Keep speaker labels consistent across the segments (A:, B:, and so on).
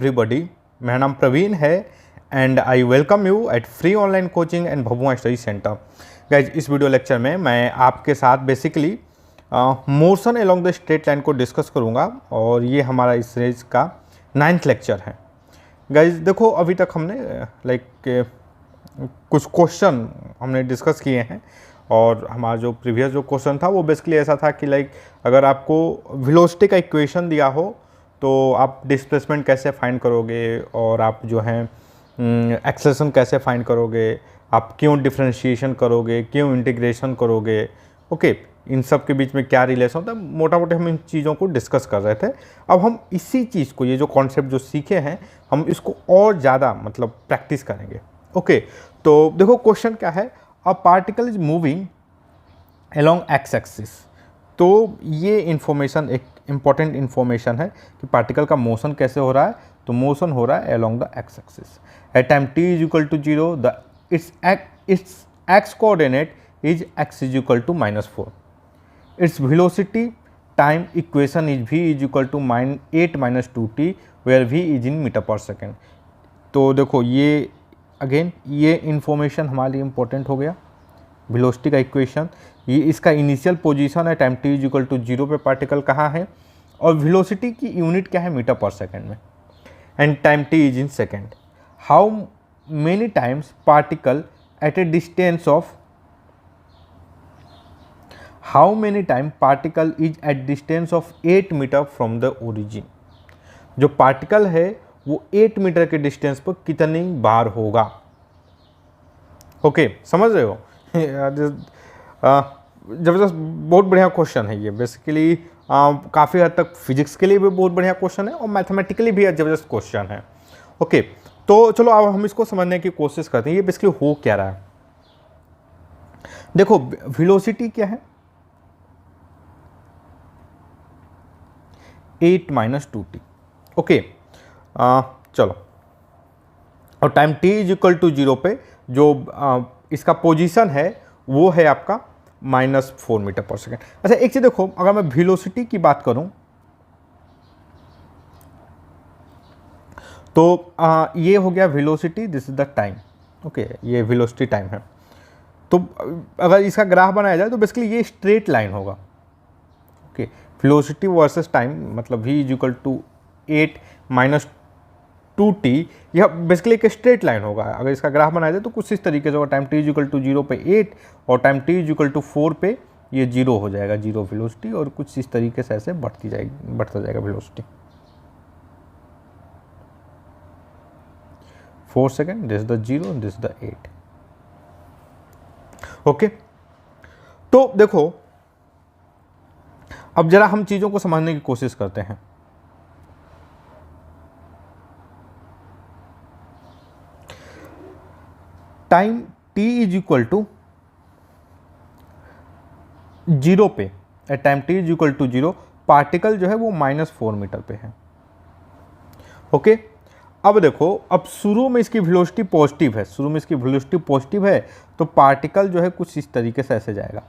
A: Everybody, मेरा नाम प्रवीण है and I welcome you at free online coaching and Bhabua study centre. Guys, इस video lecture में मैं आपके साथ basically motion along the straight line को डिस्कस करूंगा और ये हमारा इस सीरीज का 9th लेक्चर है। गाइज देखो, अभी तक हमने कुछ क्वेश्चन हमने डिस्कस किए हैं और हमारा जो प्रीवियस जो क्वेश्चन था वो बेसिकली ऐसा था कि अगर आपको वेलोसिटी का इक्वेशन दिया हो तो आप डिस्प्लेसमेंट कैसे फाइंड करोगे और आप जो है एक्सेलरेशन कैसे फाइंड करोगे, आप क्यों डिफरेंशिएशन करोगे, क्यों इंटीग्रेशन करोगे। ओके, इन सब के बीच में क्या रिलेशन होता है, मोटा मोटे हम इन चीज़ों को डिस्कस कर रहे थे। अब हम इसी चीज़ को, ये जो कॉन्सेप्ट जो सीखे हैं, हम इसको और ज़्यादा प्रैक्टिस करेंगे। ओके, तो देखो क्वेश्चन क्या है, a particle is moving along x axis. तो ये इन्फॉर्मेशन एक इम्पॉर्टेंट इन्फॉर्मेशन है कि पार्टिकल का मोशन कैसे हो रहा है। तो मोशन हो रहा है along the X axis at time t is equal to 0, the its X coordinate is x is equal to -4। Its velocity time equation is v is equal to 8 - 2t where v is in metre पर second. तो देखो, ये again ये information हमारे लिए important हो गया। Velocity का इक्वेशन, ये इसका इनिशियल पोजीशन है time t is equal to 0 पे पार्टिकल कहाँ है, और वेलोसिटी की यूनिट क्या है, मीटर पर सेकेंड में, and time t is in second. How many times particle at a distance of how many time particle is at distance of 8 metre from the origin. जो particle है वो 8 metre के distance पर कितनी बार होगा। Okay, समझ रहे हो। जबरदस्त, बहुत बढ़िया क्वेश्चन है ये। बेसिकली काफ़ी हद तक फिजिक्स के लिए भी बहुत बढ़िया क्वेश्चन है और मैथमेटिकली भी जबरदस्त क्वेश्चन है। ओके, तो चलो अब हम इसको समझने की कोशिश करते हैं ये बेसिकली हो क्या रहा है। देखो, वेलोसिटी क्या है, 8 - 2t। ओके, चलो, और time t is equal to 0 पे जो इसका पोजीशन है वो है आपका -4 मीटर पर सेकेंड। अच्छा, एक चीज देखो, अगर मैं वेलोसिटी की बात करूं तो ये हो गया velocity, this is the time. Okay, ये वेलोसिटी टाइम है। तो अगर इसका ग्राफ बनाया जाए तो बेसिकली ये स्ट्रेट लाइन होगा। ओके, वेलोसिटी वर्सेस टाइम, मतलब v is equal to 8 - 2t, यह बेसिकली एक स्ट्रेट लाइन होगा। अगर इसका ग्राफ बनाया जाए तो कुछ इस तरीके से होगा, time t is equal to 0 पे 8 और time t is equal to 4 पे ये 0 हो जाएगा, 0 वेलोसिटी, और कुछ इस तरीके से ऐसे बढ़ता जाएगा velocity. 4 second, this the 0, this the 8। Okay, तो देखो, अब जरा हम चीजों को समझने की कोशिश करते हैं। Time t is equal to 0 पे, at time t is equal to 0, particle जो है वो -4 मीटर पे है। ओके, अब देखो, अब शुरू में इसकी वेलोसिटी पॉजिटिव है, शुरू में इसकी वेलोसिटी पॉजिटिव है, तो पार्टिकल जो है कुछ इस तरीके से ऐसे जाएगा।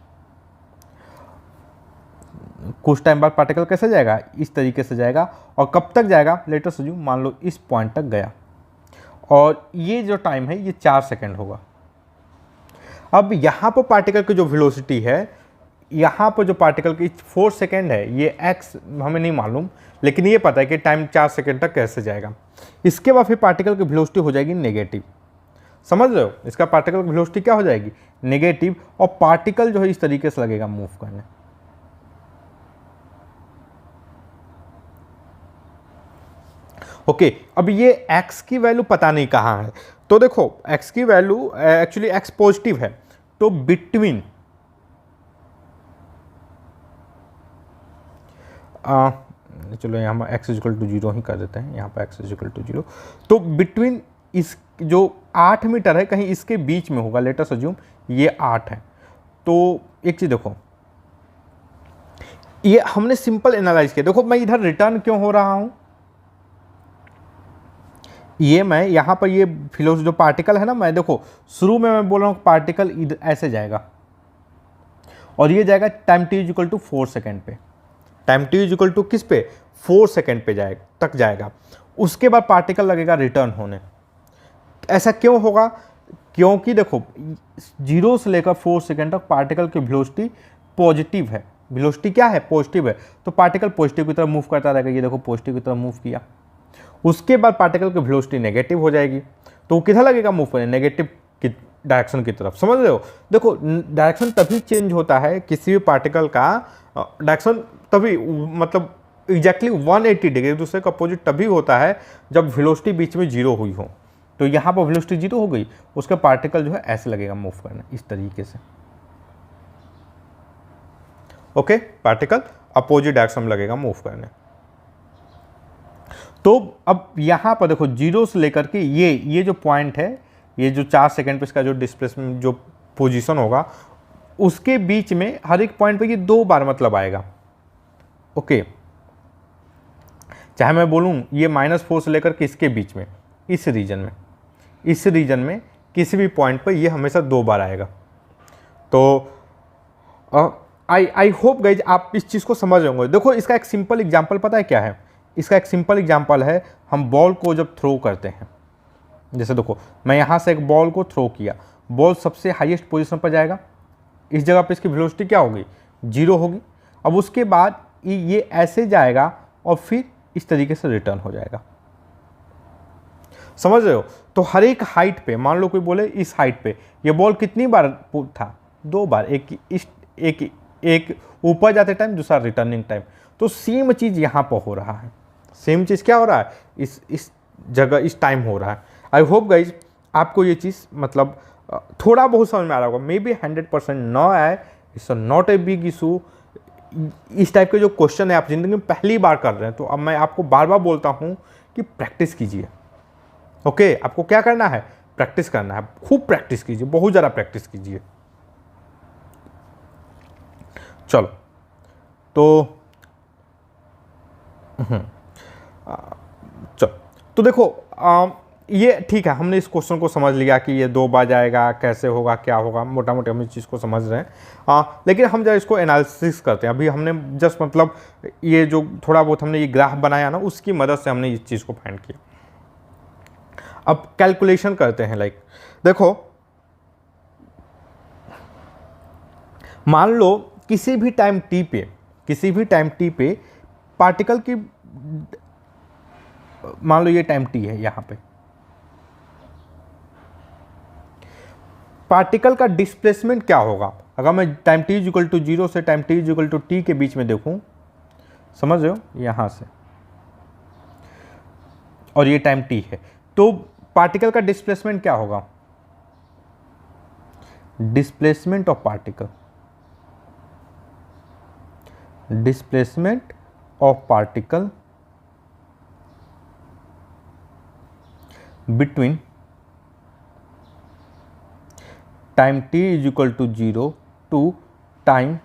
A: कुछ टाइम बाद पार्टिकल कैसे जाएगा, इस तरीके से जाएगा, और कब तक जाएगा, लेट अस अज्यूम, मान लो इस पॉइंट तक गया, और ये जो टाइम है ये 4 सेकेंड होगा। अब यहाँ पर पार्टिकल की जो वेलोसिटी है, यहाँ पर जो पार्टिकल की 4 सेकेंड है, ये x हमें नहीं मालूम, लेकिन ये पता है कि टाइम 4 सेकेंड तक कैसे जाएगा। इसके बाद फिर पार्टिकल की वेलोसिटी हो जाएगी नेगेटिव। समझ रहे हो, इसका पार्टिकल की वेलोसिटी क्या हो जाएगी, नेगेटिव, और पार्टिकल जो है इस तरीके से लगेगा मूव करने। ओके, अब ये x की वैल्यू पता नहीं कहाँ है, तो देखो x की वैल्यू एक्चुअली x पॉजिटिव है, तो बिटवीन चलो यहाँ x इज इक्वल टू 0 ही कर देते हैं, यहाँ पर x इज इक्वल टू 0, तो बिटवीन इस जो 8 मीटर है कहीं इसके बीच में होगा, लेट अस अज्यूम ये 8 है। तो एक चीज देखो, ये हमने सिंपल एनालाइज किया। देखो, मैं इधर रिटर्न क्यों हो रहा हूं, ये मैं यहाँ पर ये वेलोसिटी जो पार्टिकल है ना, मैं देखो शुरू में मैं बोल रहा हूँ पार्टिकल इधर ऐसे जाएगा और ये जाएगा time t is equal to 4 second पे, time t is equal to किस पे, 4 सेकेंड पे तक जाएगा। उसके बाद पार्टिकल लगेगा रिटर्न होने। ऐसा क्यों होगा? क्योंकि देखो 0 से लेकर 4 सेकेंड तक पार्टिकल की वेलोसिटी पॉजिटिव है। वेलोसिटी क्या है? पॉजिटिव है। तो पार्टिकल पॉजिटिव की तरफ मूव करता रहेगा। ये देखो पॉजिटिव की तरफ मूव किया, उसके बाद पार्टिकल की वेलोसिटी नेगेटिव हो जाएगी, तो वो किधर लगेगा मूव करने? नेगेटिव की डायरेक्शन की तरफ। समझ रहे हो? देखो डायरेक्शन तभी चेंज होता है किसी भी पार्टिकल का डायरेक्शन, तभी मतलब एग्जैक्टली 180 डिग्री दूसरे का अपोजिट तभी होता है जब वेलोसिटी बीच में 0 हुई हो। तो यहाँ पर वेलोसिटी 0 हो गई, उसका पार्टिकल जो है ऐसे लगेगा मूव करना, इस तरीके से। ओके, पार्टिकल अपोजिट डायरेक्शन में लगेगा मूव करने। तो अब यहाँ पर देखो 0 से लेकर के ये जो पॉइंट है, ये जो 4 सेकेंड पे इसका जो डिस्प्लेसमेंट जो पोजीशन होगा, उसके बीच में हर एक पॉइंट पे ये 2 बार मतलब आएगा। ओके, चाहे मैं बोलूँ ये -4 से लेकर के इसके बीच में, इस रीजन में किसी भी पॉइंट पर ये हमेशा 2 बार आएगा। तो आई होप गाइज आप इस चीज़ को समझ रहे होंगे। देखो इसका एक सिंपल एग्जांपल पता है क्या है? इसका एक सिंपल एग्जांपल है, हम बॉल को जब थ्रो करते हैं, जैसे देखो मैं यहाँ से एक बॉल को थ्रो किया, बॉल सबसे हाईएस्ट पोजीशन पर जाएगा, इस जगह पे इसकी वेलोसिटी क्या होगी? 0 होगी। अब उसके बाद ये ऐसे जाएगा और फिर इस तरीके से रिटर्न हो जाएगा। समझ रहे हो? तो हर एक हाइट पे, मान लो कोई बोले इस हाइट पे ये बॉल कितनी बार था? 2 बार, एक ऊपर जाते टाइम, दूसरा रिटर्निंग टाइम। तो सेम चीज़ यहाँ पर हो रहा है। सेम चीज़ क्या हो रहा है? इस जगह इस टाइम हो रहा है। आई होप गाइज आपको ये चीज़ मतलब थोड़ा बहुत समझ में आ रहा होगा। मे बी 100% ना आए, it's not a big issue. इस टाइप के जो क्वेश्चन है आप ज़िंदगी में पहली बार कर रहे हैं, तो अब मैं आपको बार बार बोलता हूँ कि प्रैक्टिस कीजिए। ओके, आपको क्या करना है? प्रैक्टिस करना है, खूब प्रैक्टिस कीजिए, बहुत ज़्यादा प्रैक्टिस कीजिए। चलो तो देखो ये ठीक है, हमने इस क्वेश्चन को समझ लिया कि ये 2 बार जाएगा, कैसे होगा, क्या होगा, मोटा मोटी हम इस चीज़ को समझ रहे हैं। लेकिन हम जब इसको एनालिसिस करते हैं, अभी हमने जस्ट मतलब ये जो थोड़ा बहुत हमने ये ग्राफ बनाया ना, उसकी मदद से हमने इस चीज़ को फाइंड किया। अब कैलकुलेशन करते हैं। लाइक देखो, मान लो किसी भी टाइम टी पे पार्टिकल की, मान लो ये टाइम टी है, यहां पे पार्टिकल का डिस्प्लेसमेंट क्या होगा? अगर मैं टाइम t इक्वल टू 0 से time t equal to t के बीच में देखूं, समझ रहे हो, यहां से, और ये टाइम t है, तो पार्टिकल का डिस्प्लेसमेंट क्या होगा? Displacement of particle between time t is equal to 0 to time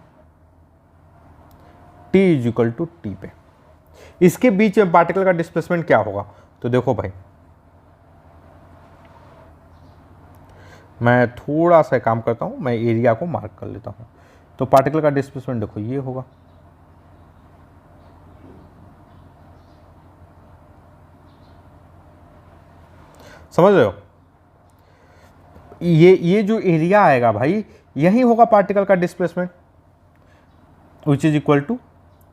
A: t is equal to t पे, इसके बीच में पार्टिकल का डिस्प्लेसमेंट क्या होगा? तो देखो भाई, मैं थोड़ा सा काम करता हूं, मैं एरिया को मार्क कर लेता हूं। तो पार्टिकल का डिस्प्लेसमेंट देखो ये होगा, समझ रहे हो? ये जो एरिया आएगा भाई, यही होगा पार्टिकल का displacement, which is equal to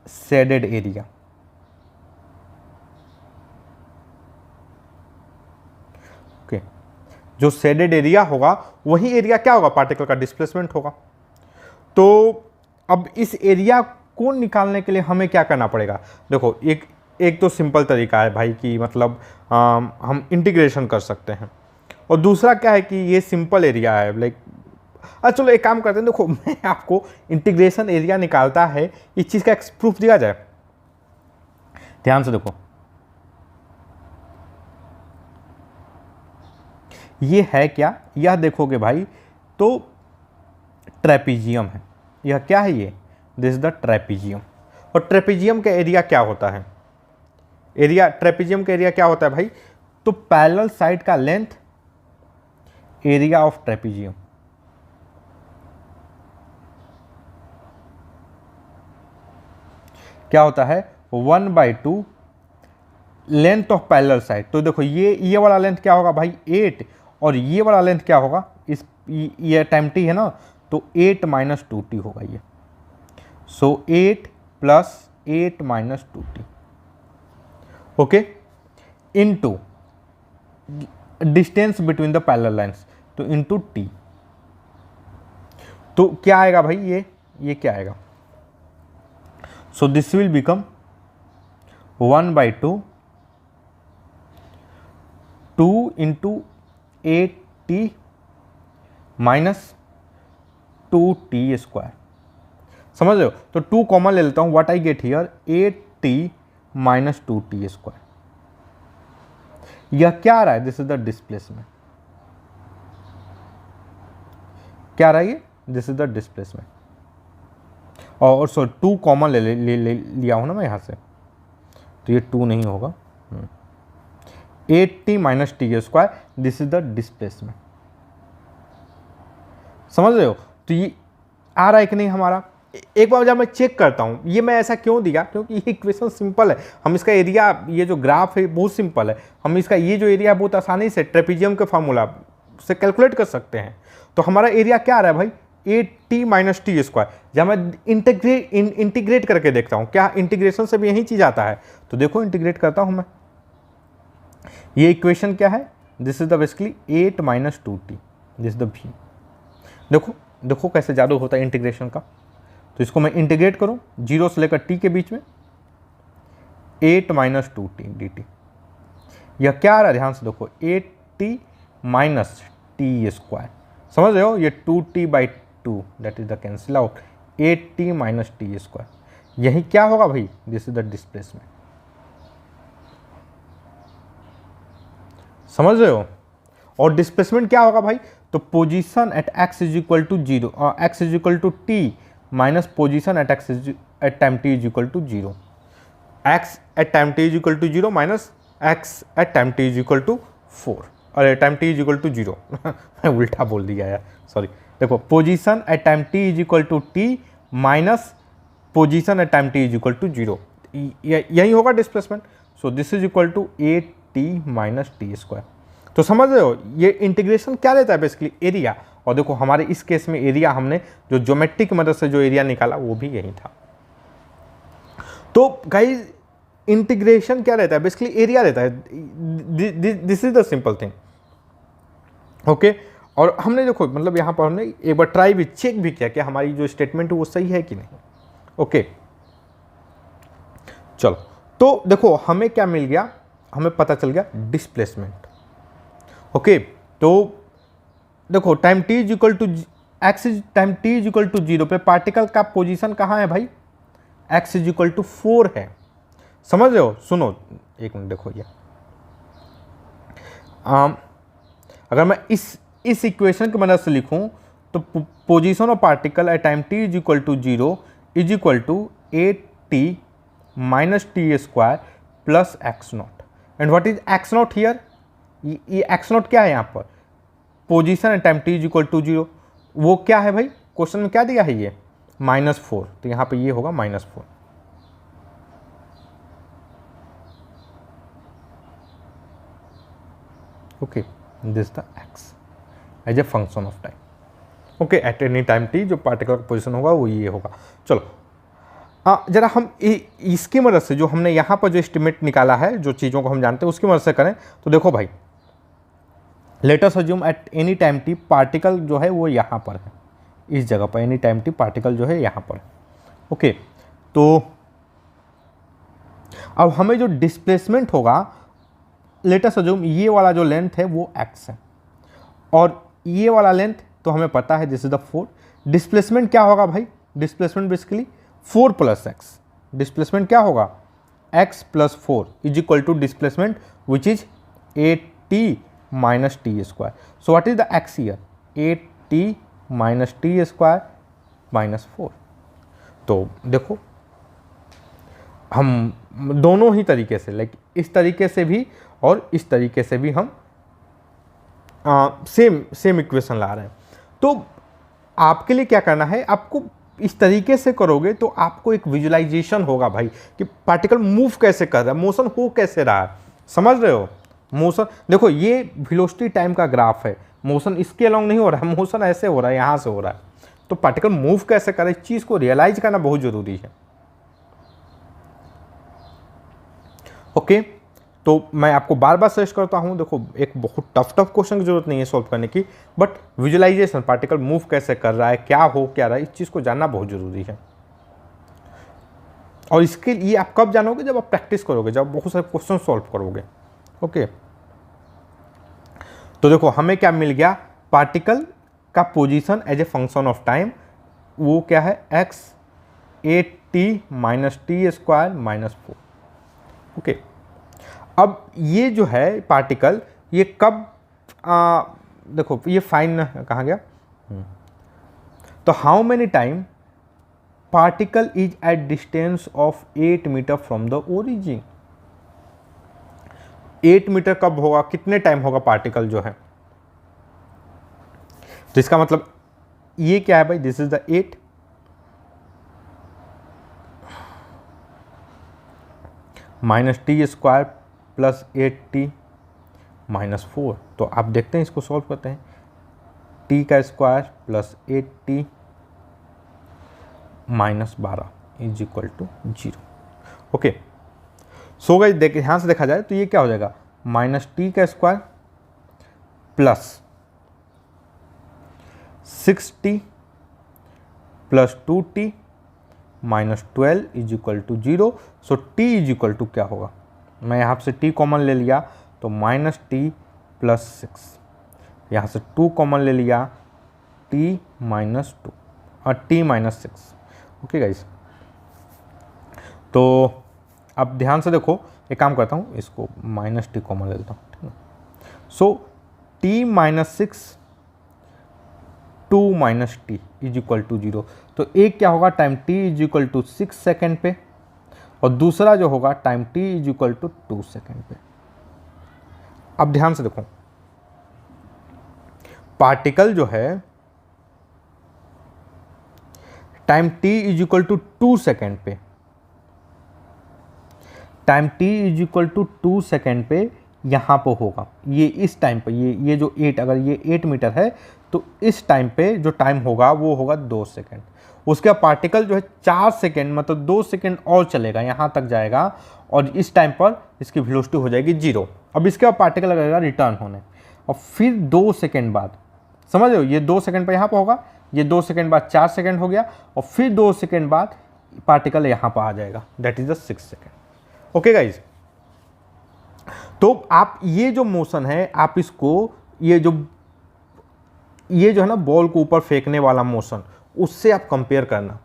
A: shaded area. Okay, जो शेडेड एरिया होगा वही एरिया क्या होगा? पार्टिकल का डिस्प्लेसमेंट होगा। तो अब इस एरिया को निकालने के लिए हमें क्या करना पड़ेगा? देखो एक तो सिंपल तरीका है भाई कि मतलब हम इंटीग्रेशन कर सकते हैं, और दूसरा क्या है कि ये सिंपल एरिया है। लाइक चलो एक काम करते हैं, देखो मैं आपको इंटीग्रेशन एरिया निकालता है, इस चीज़ का एक प्रूफ दिया जाए। ध्यान से देखो, ये है क्या? यह देखोगे भाई तो ट्रेपीजियम है। यह क्या है? ये दिस इज द ट्रेपीजियम। और ट्रेपीजियम का एरिया क्या होता है? ट्रेपीजियम का एरिया क्या होता है भाई? तो पैरेलल साइड का लेंथ, एरिया ऑफ ट्रेपीजियम। क्या होता है? 1/2 लेंथ ऑफ पैरेलल साइड। तो देखो ये वाला लेंथ क्या होगा भाई 8, और ये वाला लेंथ क्या होगा, इस ये टाइम टी है ना, तो 8 माइनस 2t होगा ये। सो 8 plus 8 minus 2t, okay, into distance between the parallel lines, तो इनटू t। तो क्या आएगा भाई, ये क्या आएगा, so this will become 1/2 2 into 8t minus 2t square. समझ रहे हो? तो 2 कॉमन ले लेता हूं, what I get here 8t minus 2t square. यह क्या आ रहा है, दिस इज द डिस्प्लेसमेंट। क्या आ रहा है ये, दिस इज द डिस्प्लेसमेंट। और सो 2 कॉमन ले लिया हूं ना मैं यहां से, तो ये 2 नहीं होगा, 8t minus t square, this is the displacement. समझ रहे हो? तो ये आ रहा है कि नहीं हमारा। एक बार जब मैं चेक करता हूँ, ये मैं ऐसा क्यों दिया, क्योंकि ये इक्वेशन सिंपल है, हम इसका एरिया, ये जो ग्राफ है बहुत सिंपल है, हम इसका ये जो एरिया बहुत आसानी से ट्रेपीजियम के फार्मूला से कैलकुलेट कर सकते हैं। तो हमारा एरिया क्या आ रहा है भाई 8t माइनस टी स्क्वायर। जब मैं इंटीग्रेट करके देखता हूँ, क्या इंटीग्रेशन से भी यही चीज़ आता है, तो देखो इंटीग्रेट करता हूँ मैं, ये इक्वेशन क्या है, this is the basically 8 minus 2t, this the v। देखो कैसे जादू होता है इंटीग्रेशन का। तो इसको मैं इंटीग्रेट करूं 0 से लेकर t के बीच में, 8 माइनस 2t dt। यह क्या आ रहा है, ध्यान से देखो 8t माइनस टी स्क्वायर। समझ रहे हो, ये 2t/2 that is the cancel out, 8t minus t square. यही क्या होगा भाई, दिस इज द डिस्प्लेसमेंट। समझ रहे हो? और डिस्प्लेसमेंट क्या होगा भाई, तो position at x is equal to 0, x is equal to t minus position at x at time t is equal to 0, x at time t is equal to 0 minus x at time t is equal to 4, और time t is equal to 0 मैं उल्टा बोल दिया यार, sorry. देखो position at time t is equal to t minus position at time t is equal to 0, यही होगा displacement. So this is equal to 8t minus t square. तो समझ रहे हो, ये इंटीग्रेशन क्या लेता है बेसिकली, एरिया। और देखो हमारे इस केस में एरिया हमने जो ज्योमेट्री की मदद से जो एरिया निकाला वो भी यही था। तो गाइस इंटीग्रेशन क्या रहता है, बेसिकली एरिया रहता है, this is the simple thing, okay. और हमने देखो मतलब यहाँ पर हमने एक बार ट्राई भी, चेक भी किया कि हमारी जो स्टेटमेंट है वो सही है कि नहीं, ओके। चलो तो देखो हमें क्या मिल गया, हमें पता चल गया डिस्प्लेसमेंट, ओके। तो देखो time t is equal to x, time t is equal to 0 पे पार्टिकल का पोजीशन कहाँ है भाई, x इज इक्वल टू 4 है। समझ रहे हो? सुनो एक मिनट, देखो ये अगर मैं इस इक्वेशन की मदद से लिखूं तो position of particle at time t is equal to 0 is equal to 8t minus t square plus x naught. And what is x naught here, ये x नॉट क्या है यहाँ पर, position at time t is equal to 0, वो क्या है भाई, question में क्या दिया है ये -4, तो यहाँ पे ये होगा -4। Okay, this the x as a function of time, okay. At any time t जो पार्टिकल का पोजीशन होगा वो ये होगा। चलो जरा हम इसकी मदद से जो हमने यहाँ पर जो एस्टिमेट निकाला है, जो चीज़ों को हम जानते हैं उसकी मदद से करें। तो देखो भाई late us assume eight any time T particle जो है वो यहाँ पर है, इस जगह पर एनी टाइम टी पार्टिकल जो है यहाँ पर है, ओके। तो अब हमें जो डिस्प्लेसमेंट होगा, लेट अस अज्यूम ये वाला जो लेंथ है वो x है, और ये वाला लेंथ तो हमें पता है दिस इज द 4। डिस्प्लेसमेंट क्या होगा भाई, displacement basically 4 plus x, displacement क्या होगा x plus 4 is equal to displacement which is 8t minus t square. So what is the x here, 8t minus t square minus 4। तो देखो हम दोनों ही तरीके से, लाइक इस तरीके से भी और इस तरीके से भी हम सेम इक्वेशन ला रहे हैं। तो आपके लिए क्या करना है, आपको इस तरीके से करोगे तो आपको एक विजुअलाइजेशन होगा भाई कि पार्टिकल मूव कैसे कर रहा है, मोशन हो कैसे रहा है। समझ रहे हो? मोशन देखो, ये वेलोसिटी टाइम का ग्राफ है, मोशन इसके अलोंग नहीं हो रहा है, मोशन ऐसे हो रहा है, यहाँ से हो रहा है। तो पार्टिकल मूव कैसे करे, इस चीज़ को रियलाइज करना बहुत ज़रूरी है। ओके, तो मैं आपको बार बार सजेस्ट करता हूँ, देखो एक बहुत टफ क्वेश्चन की जरूरत नहीं है सॉल्व करने की, बट विजुअलाइजेशन, पार्टिकल मूव कैसे कर रहा है, क्या हो क्या रहा है, इस चीज़ को जानना बहुत ज़रूरी है। और इसके लिए आप कब जानोगे, जब आप प्रैक्टिस करोगे, जब बहुत सारे क्वेश्चन सॉल्व करोगे। ओके, तो देखो हमें क्या मिल गया, पार्टिकल का position as a function of time, वो क्या है, x 8t minus t square minus 4। Okay, अब ये जो है पार्टिकल, ये कब देखो ये फाइन कहाँ गया, तो how many time particle is at distance of 8 metre from the origin. 8 metre कब होगा, कितने टाइम होगा पार्टिकल जो है, तो इसका मतलब ये क्या है भाई, this is the 8 minus t square plus 8t minus 4। तो आप देखते हैं, इसको सॉल्व करते हैं, t का square plus 8t minus 12 is equal to 0। Okay, so guys देखिए, ध्यान से देखा जाए तो ये क्या हो जाएगा, माइनस टी का square plus 6t plus 2t minus 12 is equal to 0। So t is equal to क्या होगा, मैं यहाँ से t कॉमन ले लिया तो माइनस टी प्लस 6, यहाँ से 2 कॉमन ले लिया, t माइनस 2 और t माइनस 6। ओके गाइस, तो अब ध्यान से देखो, एक काम करता हूँ, इसको माइनस टी कॉमन ले लेता हूँ, ठीक है। So t minus 6 2 minus T is equal to 0। तो एक क्या होगा, time t is equal to 6 second पे, और दूसरा जो होगा time t is equal to 2 second पे। अब ध्यान से देखो, पार्टिकल जो है time t is equal to 2 second पे, time t is equal to 2 second पे यहाँ पर होगा, ये इस टाइम पे, ये जो 8, अगर ये 8 मीटर है तो इस टाइम पे जो टाइम होगा वो होगा 2 सेकेंड। उसके बाद पार्टिकल जो है 4 सेकेंड, मतलब 2 सेकेंड और चलेगा, यहाँ तक जाएगा, और इस टाइम पर इसकी वेलोसिटी हो जाएगी 0। अब इसके बाद पार्टिकल लगेगा रिटर्न होने, और फिर 2 सेकेंड बाद, समझ रहे हो, ये 2 सेकेंड पर यहाँ पर होगा, ये 2 सेकेंड बाद 4 सेकेंड हो गया, और फिर 2 सेकेंड बाद पार्टिकल यहाँ पर आ जाएगा, that is the 6 second. Okay guys, तो आप ये जो मोशन है, आप इसको ये जो है ना बॉल को ऊपर फेंकने वाला मोशन, उससे आप कंपेयर करना,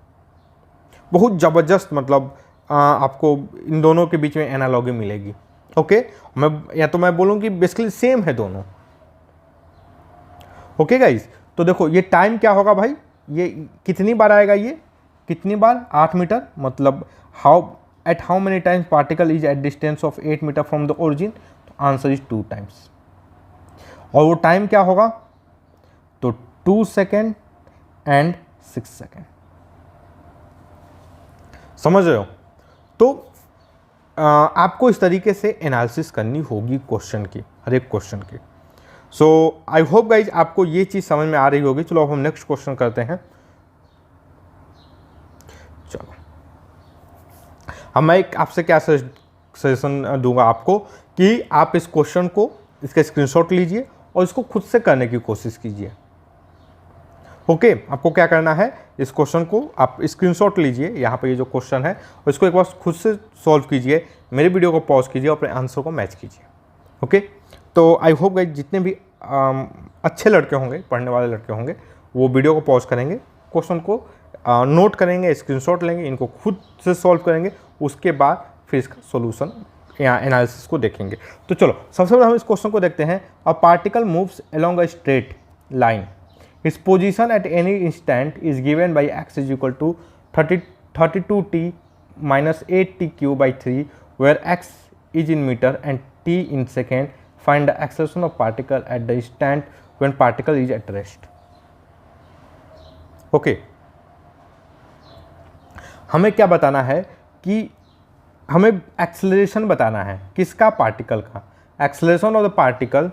A: बहुत ज़बरदस्त, मतलब आपको इन दोनों के बीच में एनालॉजी मिलेगी। ओके, मैं बोलूँ कि बेसिकली सेम है दोनों। ओके गाइज, तो देखो ये टाइम क्या होगा भाई, ये कितनी बार आएगा, ये कितनी बार, 8 मीटर, मतलब how many times particle is at distance of 8 metre from the origin, तो आंसर इज 2 टाइम्स। और वो टाइम क्या होगा, तो 2 सेकेंड एंड 6 सेकेंड। समझ रहे हो? तो आपको इस तरीके से एनालिसिस करनी होगी क्वेश्चन की, हर एक क्वेश्चन की। सो आई होप गाइज आपको ये चीज़ समझ में आ रही होगी। चलो अब हम नेक्स्ट क्वेश्चन करते हैं। चलो, अब मैं आपसे क्या सजेशन दूंगा आपको कि आप इस क्वेश्चन को, इसका स्क्रीनशॉट लीजिए और इसको खुद से करने की कोशिश कीजिए। ओके, आपको क्या करना है, इस क्वेश्चन को आप स्क्रीनशॉट लीजिए, यहाँ पे ये जो क्वेश्चन है, और इसको एक बार खुद से सॉल्व कीजिए, मेरे वीडियो को पॉज कीजिए और अपने आंसर को मैच कीजिए। ओके, तो आई होप गाइस जितने भी अच्छे लड़के होंगे, पढ़ने वाले लड़के होंगे, वो वीडियो को पॉज करेंगे, क्वेश्चन को नोट करेंगे, स्क्रीनशॉट लेंगे, इनको खुद से सॉल्व करेंगे, उसके बाद फिर इसका सोल्यूशन या एनालिसिस को देखेंगे। तो चलो सबसे पहले हम इस क्वेश्चन को देखते हैं। A particle moves along a straight line, its position at any instant is given by x is equal to 32t minus 8t cube by 3, where x is in meter and t in second. Find the acceleration of particle at the instant when particle is at rest. Okay, हमें क्या बताना है कि हमें acceleration बताना है किसका, particle का। एक्सेलरेशन ऑफ द पार्टिकल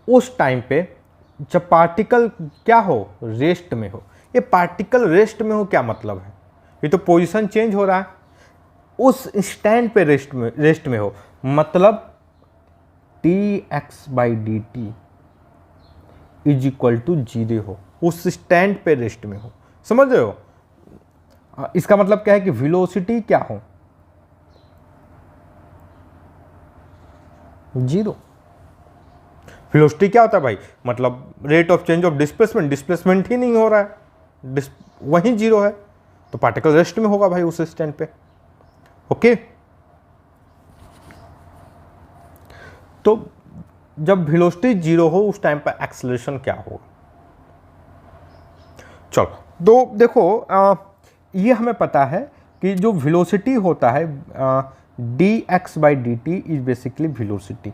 A: उस टाइम पे जब पार्टिकल क्या हो, रेस्ट में हो। ये पार्टिकल रेस्ट में हो क्या मतलब है, ये तो पोजीशन चेंज हो रहा है, उस स्टैंड पे रेस्ट में हो, मतलब dx/dt इज इक्वल टू 0 हो, उस स्टैंड पे रेस्ट में हो। समझ रहे हो? इसका मतलब क्या है कि वेलोसिटी क्या हो, 0। वेलोसिटी क्या होता है भाई, मतलब rate of change of displacement, displacement ही नहीं हो रहा है, वहीं 0 है, तो पार्टिकल रेस्ट में होगा भाई उस स्टैंड पे। ओके, तो जब वेलोसिटी 0 हो उस टाइम पर एक्सेलरेशन क्या होगा। चलो तो देखो, ये हमें पता है कि जो वेलोसिटी होता है dx/dt इज बेसिकली वेलोसिटी,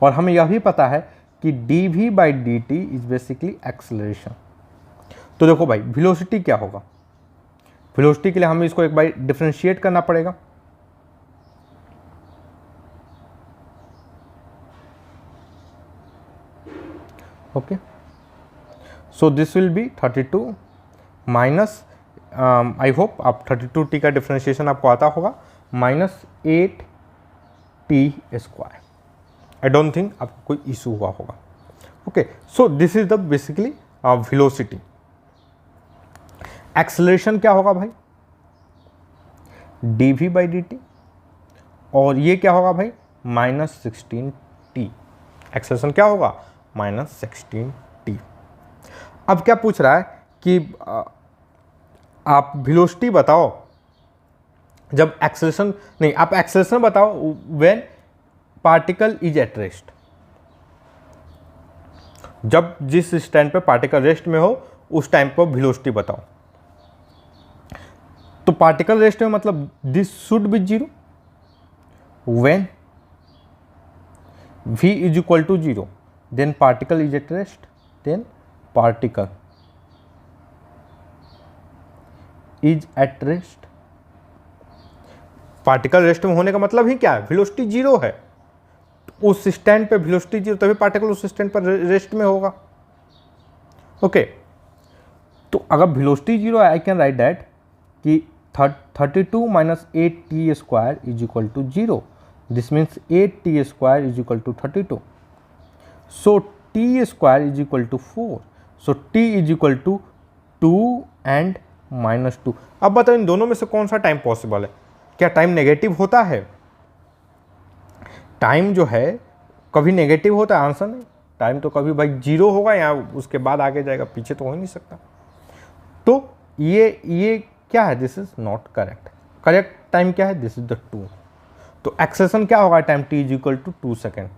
A: और हमें यह भी पता है कि dv/dt इज बेसिकली एक्सेलरेशन। तो देखो भाई वेलोसिटी क्या होगा, वेलोसिटी के लिए हमें इसको एक बार डिफरेंशिएट करना पड़ेगा। Okay, so this will be 32 minus, I hope आप 32t का डिफरेंशिएशन आपको आता होगा, -8t²। आई डोंट थिंक आपको कोई इशू हुआ होगा। Okay, so this is the basically velocity. Acceleration क्या होगा भाई, dv/dt, और ये क्या होगा भाई, -16t। एक्सेलरेशन क्या होगा, -16t। अब क्या पूछ रहा है कि आप वेलोसिटी बताओ जब एक्सेलरेशन, नहीं आप एक्सेलरेशन बताओ when particle is at rest, जब जिस स्टैंड पे पार्टिकल रेस्ट में हो उस टाइम पर वेलोसिटी बताओ। तो पार्टिकल रेस्ट में मतलब this should be 0 when v is equal to 0, then particle is at rest, then particle is at rest. Particle rest में होने का मतलब ही क्या है, वेलोसिटी 0 है, उस स्टैंड पे वेलोसिटी 0, तभी पार्टिकल उस स्टैंड पर रेस्ट में होगा। ओके, तो अगर वेलोसिटी 0 है, आई कैन राइट दैट कि 32 minus 8t² is equal to 0। This means 8t² is equal to 32, so t² is equal to 4, so t is equal to 2 and -2। अब बताओ इन दोनों में से कौन सा टाइम पॉसिबल है, क्या टाइम नेगेटिव होता है? टाइम जो है कभी नेगेटिव होता है, आंसर नहीं, टाइम तो कभी भाई 0 होगा या उसके बाद आगे जाएगा, पीछे तो हो ही नहीं सकता। तो ये क्या है, this is not correct. Correct time क्या है, दिस इज द 2। तो एक्सेलरेशन क्या होगा, time t is equal to 2 second,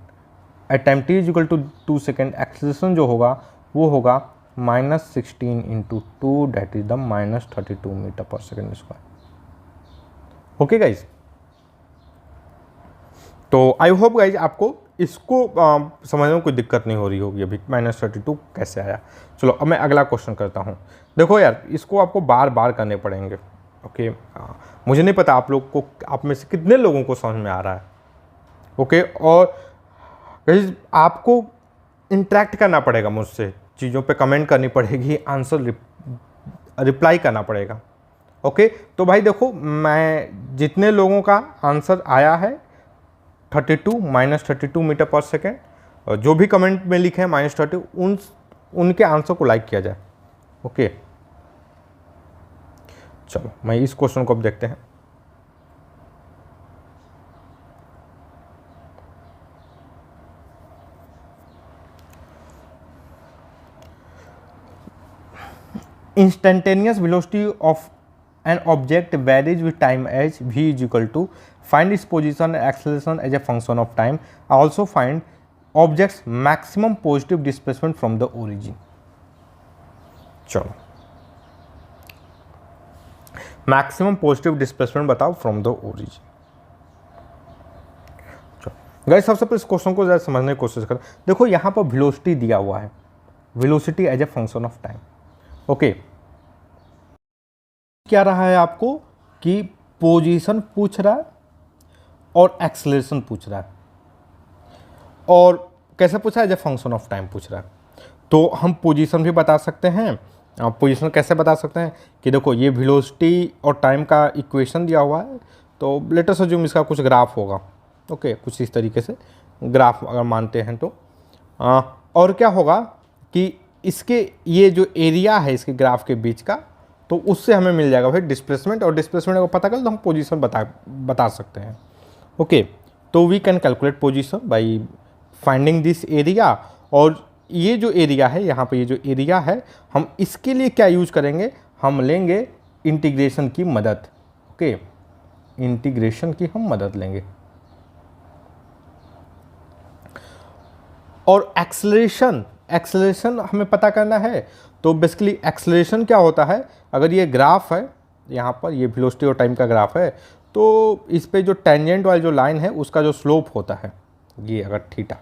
A: at time t is equal to 2 second acceleration जो होगा वो होगा -16 × 2, दैट इज द -32 मीटर/सेकेंड²। ओके गाइज, तो आई होप गाइज आपको इसको समझने में कोई दिक्कत नहीं हो रही होगी अभी, -32 कैसे आया। चलो अब मैं अगला क्वेश्चन करता हूँ। देखो यार, इसको आपको बार बार करने पड़ेंगे। ओके, मुझे नहीं पता आप लोग को, आप में से कितने लोगों को समझ में आ रहा है। ओके, और गाइज आपको इंटरेक्ट करना पड़ेगा मुझसे, चीज़ों पे कमेंट करनी पड़ेगी, आंसर रिप्लाई करना पड़ेगा। ओके, तो भाई देखो, मैं जितने लोगों का आंसर आया है 32 -32 मीटर/सेकेंड, जो भी कमेंट में लिखे हैं -30, उनके आंसर को लाइक किया जाए। ओके, चलो मैं इस क्वेश्चन को अब देखते हैं। Instantaneous velocity of an object varies with time as v is equal to, find its position and acceleration as a function of time, also find object's maximum positive displacement from the origin। चलो maximum positive displacement बताओ from the origin. चलो guys, सबसे पहले इस question को ज़रा समझने की कोशिश करें। देखो यहाँ पर वेलोसिटी दिया हुआ है, velocity as a function of time. Okay, क्या रहा है आपको कि पोजीशन पूछ रहा है और एक्सेलरेशन पूछ रहा है, और कैसे पूछा है, जब फंक्शन ऑफ टाइम पूछ रहा है। तो हम पोजीशन भी बता सकते हैं। पोजीशन कैसे बता सकते हैं कि देखो ये वेलोसिटी और टाइम का इक्वेशन दिया हुआ है, तो लेट अस अज्यूम इसका कुछ ग्राफ होगा। ओके, कुछ इस तरीके से ग्राफ अगर मानते हैं तो और क्या होगा कि इसके ये जो एरिया है इसके ग्राफ के बीच का, तो उससे हमें मिल जाएगा भाई डिस्प्लेसमेंट, और डिस्प्लेसमेंट को पता कर तो हम पोजीशन बता सकते हैं। ओके, तो we can calculate position by finding this area. और ये जो एरिया है यहाँ पे, ये जो एरिया है, हम इसके लिए क्या यूज करेंगे, हम लेंगे इंटीग्रेशन की मदद। ओके, इंटीग्रेशन की हम मदद लेंगे। और एक्सेलरेशन हमें पता करना है, तो बेसिकली एक्सेलरेशन क्या होता है, अगर ये ग्राफ है यहाँ पर, ये वेलोसिटी और टाइम का ग्राफ है, तो इस पे जो टेंजेंट वाली जो लाइन है उसका जो स्लोप होता है, ये अगर थीटा,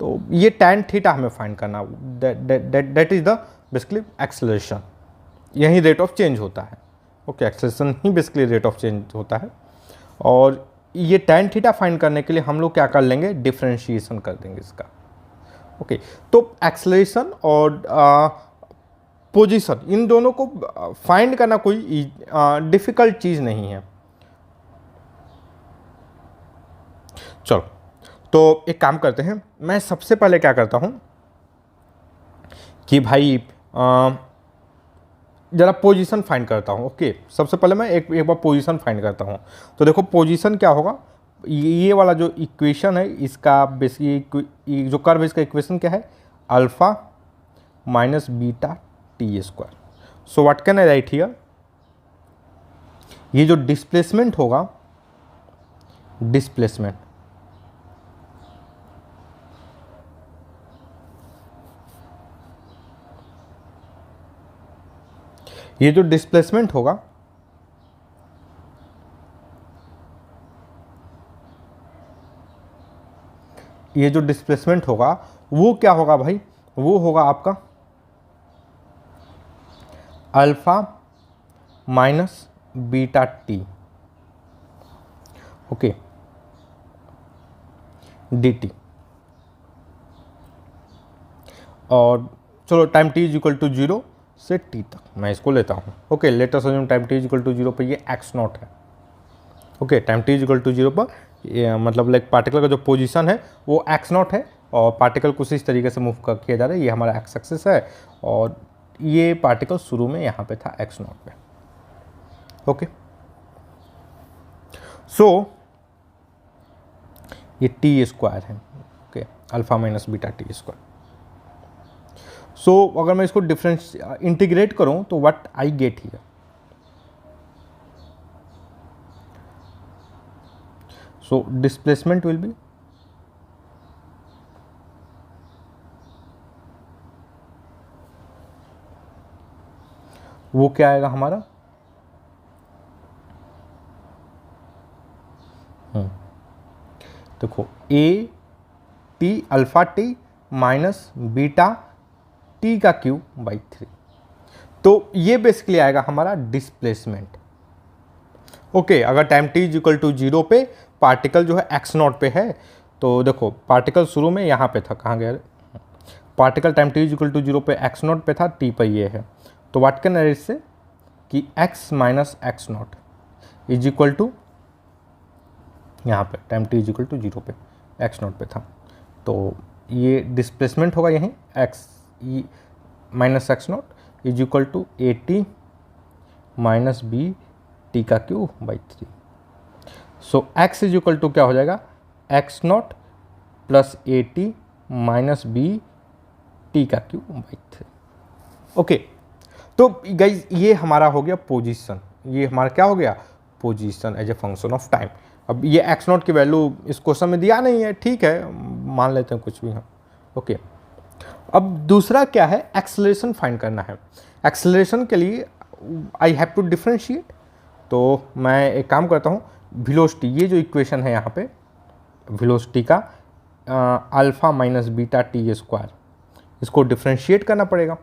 A: तो ये tan थीटा हमें फाइंड करना, that is the basically acceleration. यही रेट ऑफ चेंज होता है। Okay, acceleration he basically rate of change होता है। और ये tan थीटा फाइंड करने के लिए हम लोग क्या कर लेंगे, डिफ्रेंशिएशन कर देंगे इसका। ओके, तो एक्सेलरेशन और पोजीशन, इन दोनों को फाइंड करना कोई डिफिकल्ट चीज़ नहीं है। चलो, तो एक काम करते हैं, मैं सबसे पहले क्या करता हूं कि भाई ज़रा पोजीशन फाइंड करता हूं। ओके, सबसे पहले मैं एक बार पोजीशन फाइंड करता हूं। तो देखो पोजीशन क्या होगा, ये वाला जो इक्वेशन है इसका बेसिकली जो कर्व है इसका इक्वेशन क्या है, alpha minus beta T square. So what can I right here, ये जो डिस्प्लेसमेंट होगा, डिस्प्लेसमेंट, ये जो डिस्प्लेसमेंट होगा, ये जो डिस्प्लेसमेंट होगा वो क्या होगा भाई, वो होगा आपका alpha minus beta t, okay, d t. और चलो time T is equal to 0 से टी तक मैं इसको लेता हूँ। Okay, let us assume time T is equal to 0 पर ये एक्स नॉट है। Okay, time T is equal to 0 पर मतलब लाइक पार्टिकल का जो पोजीशन है वो एक्स नॉट है, और पार्टिकल कुछ इस तरीके से मूव किया जा रहा है, ये हमारा एक्स एक्सिस है, और ये पार्टिकल शुरू में यहाँ पे था एक्स नॉट पे। ओके, सो ये टी स्क्वायर है। Okay, alpha minus beta T square. So अगर मैं इसको डिफरेंस इंटीग्रेट करूं तो what I get here, so displacement will be वो क्या आएगा हमारा, देखो A T alpha T minus beta T का क्यूब बाई 3, तो ये बेसिकली आएगा हमारा डिस्प्लेसमेंट। ओके, अगर time T is equal to 0 पे पार्टिकल जो है एक्स नॉट पे है, तो देखो पार्टिकल शुरू में यहाँ पे था, कहाँ गया, particle time T is equal to 0 पे एक्स नॉट पे था, टी पर ये है, तो व्हाट कैन आई से कि x minus x naught is equal to, यहाँ पे time T is equal to 0 पे एक्स नॉट पे था, तो ये डिस्प्लेसमेंट होगा यहीं X minus x naught is equal to A T minus B T का cube by 3। So X is equal to क्या हो जाएगा, x naught plus A T minus B T का क्यू बाई 3। ओके, तो guys ये हमारा हो गया पोजीशन, ये हमारा क्या हो गया, position as a function of time. अब ये एक्स नॉट की वैल्यू इस क्वेश्चन में दिया नहीं है, ठीक है, मान लेते हैं कुछ भी हम। ओके, अब दूसरा क्या है, एक्सेलरेशन फाइंड करना है। एक्सेलरेशन के लिए आई हैव टू डिफ्रेंशिएट, तो मैं एक काम करता हूँ, वेलोसिटी, ये जो इक्वेशन है यहाँ पे वेलोसिटी का alpha minus beta T square, इसको डिफ्रेंशिएट करना पड़ेगा।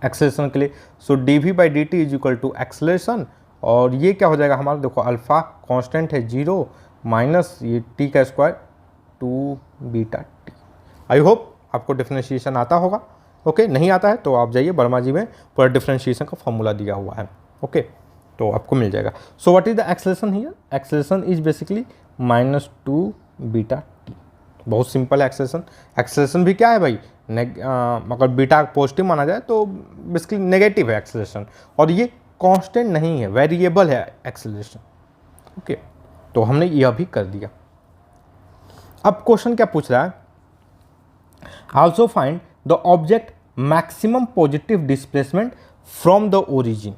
A: एक्सेलरेशन के लिए। So D V by D T is equal to acceleration, और ये क्या हो जाएगा हमारा, देखो अल्फा कांस्टेंट है 0 माइनस ये टी का square 2 beta T. I hope आपको डिफरेंशिएशन आता होगा। ओके, नहीं आता है तो आप जाइए वर्मा जी में, पूरा डिफरेंशिएशन का फॉर्मूला दिया हुआ है। ओके, तो आपको मिल जाएगा। सो what is the acceleration here, acceleration is basically -2 beta T. बहुत सिंपल है एक्सेलरेशन। एक्सेलरेशन भी क्या है भाई, अगर बीटा पॉजिटिव माना जाए तो बेसिकली नेगेटिव है एक्सेलरेशन, और ये कांस्टेंट नहीं है, वेरिएबल है एक्सेलरेशन। ओके, तो हमने यह भी कर दिया। अब क्वेश्चन क्या पूछ रहा है, also find the object maximum positive displacement from the origin.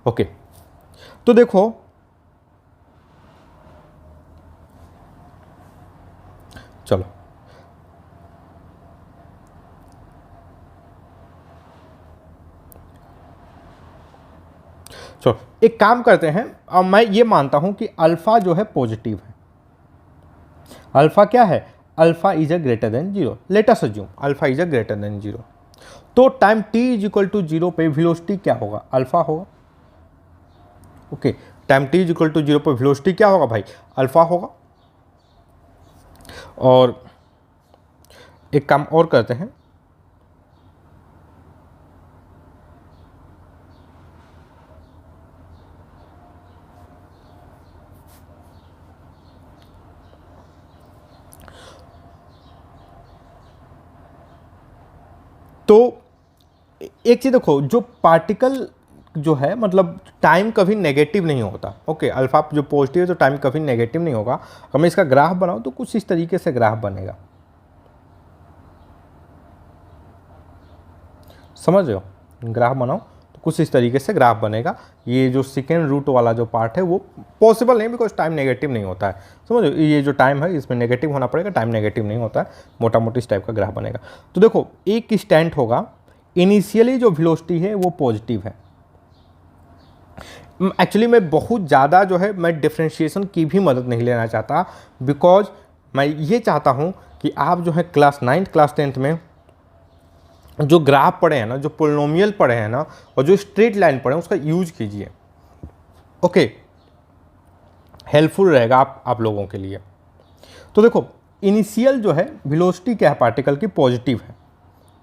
A: Okay, तो देखो चलो एक काम करते हैं। अब मैं ये मानता हूं कि अल्फा जो है पॉजिटिव है। अल्फा क्या है, alpha is a greater than 0। Let us assume alpha is a greater than 0। तो time t is equal to 0 पे वेलोसिटी क्या होगा, अल्फा होगा। Okay, time t is equal to 0 पे वेलोसिटी क्या होगा भाई, अल्फा होगा। और एक काम और करते हैं, तो एक चीज देखो, जो पार्टिकल जो है मतलब टाइम कभी नेगेटिव नहीं होता। ओके, अल्फा जो पॉजिटिव है तो टाइम कभी नेगेटिव नहीं होगा। अगर मैं इसका ग्राफ बनाऊं तो कुछ इस तरीके से ग्राफ बनेगा, समझ रहे हो, ग्राफ बनाओ तो कुछ इस तरीके से ग्राफ बनेगा। ये जो सेकेंड रूट वाला जो पार्ट है वो पॉसिबल नहीं, बिकॉज टाइम नेगेटिव नहीं होता है। समझ रहे हो, ये जो टाइम है इसमें नेगेटिव होना पड़ेगा, टाइम नेगेटिव नहीं होता है। मोटा मोटी इस टाइप का ग्राफ बनेगा। तो देखो एक स्टैंड होगा, इनिशियली जो वेलोसिटी है वो पॉजिटिव है। एक्चुअली मैं बहुत ज़्यादा जो है मैं डिफ्रेंशिएशन की भी मदद नहीं लेना चाहता, बिकॉज मैं ये चाहता हूँ कि आप जो है क्लास 9th क्लास 10th में जो ग्राफ पढ़े हैं ना, जो पोलिनोमियल पढ़े हैं ना, और जो स्ट्रेट लाइन पढ़े हैं उसका यूज कीजिए। ओके, हेल्पफुल रहेगा आप लोगों के लिए। तो देखो इनिशियल जो है वेलोसिटी क्या है पार्टिकल की, पॉजिटिव है।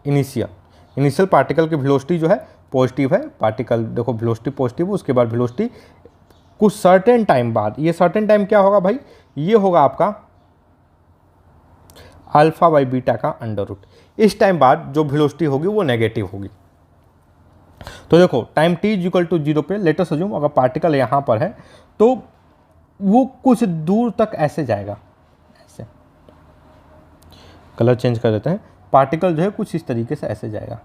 A: इनिशियल पार्टिकल की वेलोसिटी जो है पॉजिटिव है। पार्टिकल देखो वेलोसिटी पॉजिटिव है, उसके बाद वेलोसिटी कुछ सर्टेन टाइम बाद, ये सर्टेन टाइम क्या होगा भाई, ये होगा आपका अल्फा बाई बीटा का अंडर रूट। इस टाइम बाद जो वेलोसिटी होगी वो नेगेटिव होगी। तो देखो time t is equal to 0 पे लेट अस अज्यूम अगर पार्टिकल यहाँ पर है तो वो कुछ दूर तक ऐसे जाएगा, ऐसे कलर चेंज कर देते हैं। पार्टिकल जो है कुछ इस तरीके से ऐसे जाएगा।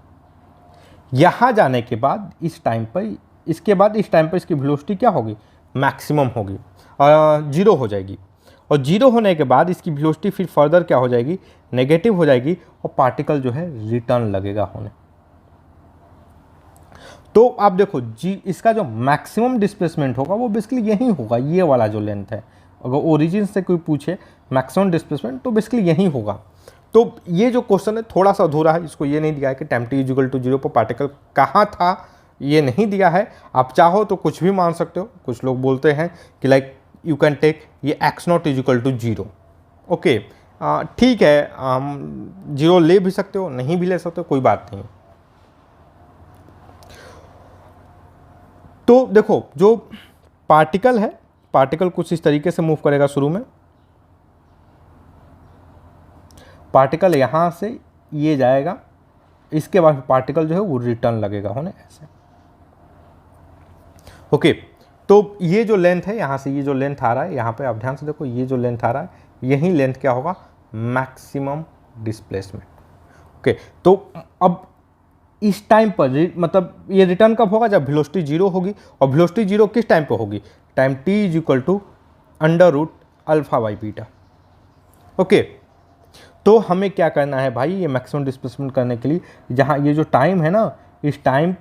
A: यहाँ जाने के बाद इस टाइम पर, इसके बाद इस टाइम पर इसकी वेलोसिटी क्या होगी, मैक्सिमम होगी, 0 हो जाएगी। और 0 होने के बाद इसकी वेलोसिटी फिर फर्दर क्या हो जाएगी, नेगेटिव हो जाएगी, और पार्टिकल जो है रिटर्न लगेगा होने। तो आप देखो जी, इसका जो मैक्सिमम डिस्प्लेसमेंट होगा वो बेसिकली यही होगा, ये वाला जो लेंथ है। अगर ओरिजिन से कोई पूछे मैक्सिमम डिस्प्लेसमेंट तो बेसिकली यही होगा। तो ये जो क्वेश्चन है थोड़ा सा अधूरा है, इसको ये नहीं दिया है कि time t is equal to 0 पर पार्टिकल कहाँ था, ये नहीं दिया है। आप चाहो तो कुछ भी मान सकते हो। कुछ लोग बोलते हैं कि लाइक यू कैन टेक ये x0 is equal to 0। Okay, ठीक है, 0 ले भी सकते हो, नहीं भी ले सकते हो, कोई बात नहीं। तो देखो जो पार्टिकल है, पार्टिकल कुछ इस तरीके से मूव करेगा। शुरू में पार्टिकल यहाँ से ये जाएगा, इसके बाद पार्टिकल जो है वो रिटर्न लगेगा होने ऐसे। ओके, तो ये जो लेंथ है यहाँ से, ये जो लेंथ आ रहा है यहाँ पे आप ध्यान से देखो, ये जो लेंथ आ रहा है यही लेंथ क्या होगा, मैक्सिमम डिस्प्लेसमेंट। ओके, तो अब इस टाइम पर मतलब ये रिटर्न कब होगा, जब वेलोसिटी 0 होगी। और वेलोसिटी 0 किस टाइम पे होगी, time t is equal to under root alpha by beta. Okay, तो हमें क्या करना है भाई, ये मैक्सिमम डिस्प्लेसमेंट करने के लिए जहाँ ये जो टाइम है ना, इस टाइम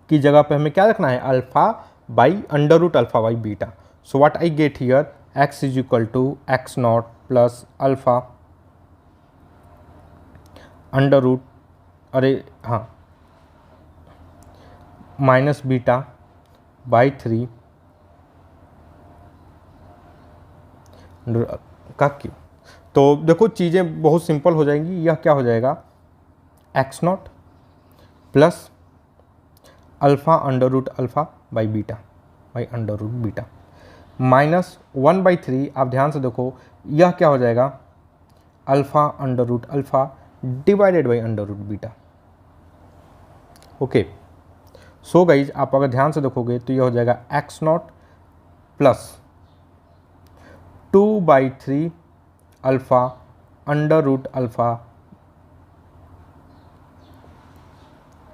A: की जगह पे हमें क्या रखना है, alpha by under root alpha by beta. So what I get here, x is equal to x0 plus alpha under root, अरे हाँ माइनस बीटा बाई 3 का क्यू। तो देखो चीज़ें बहुत सिंपल हो जाएंगी। यह क्या हो जाएगा, x naught plus alpha under root alpha by beta by under root beta minus 1/3। आप ध्यान से देखो यह क्या हो जाएगा, alpha under root alpha divided by under root beta. Okay, so guys आप अगर ध्यान से देखोगे तो यह हो जाएगा x naught plus 2/3 alpha under root alpha,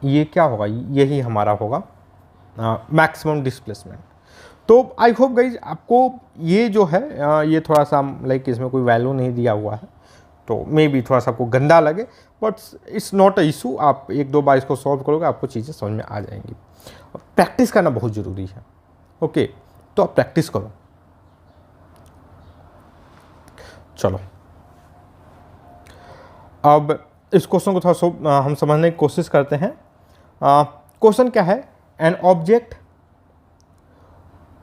A: ये क्या होगा, यही हमारा होगा मैक्सिमम डिस्प्लेसमेंट। तो आई होप गाइज आपको ये जो है ये थोड़ा सा लाइक इसमें कोई वैल्यू नहीं दिया हुआ है तो मे बी थोड़ा सा आपको गंदा लगे, but it's not a issue. आप एक दो बार इसको सॉल्व करोगे आपको चीज़ें समझ में आ जाएंगी। प्रैक्टिस करना बहुत ज़रूरी है। ओके, तो आप प्रैक्टिस करो। चलो अब इस क्वेश्चन को थोड़ा सा हम समझने की कोशिश करते हैं। क्वेश्चन क्या है, an object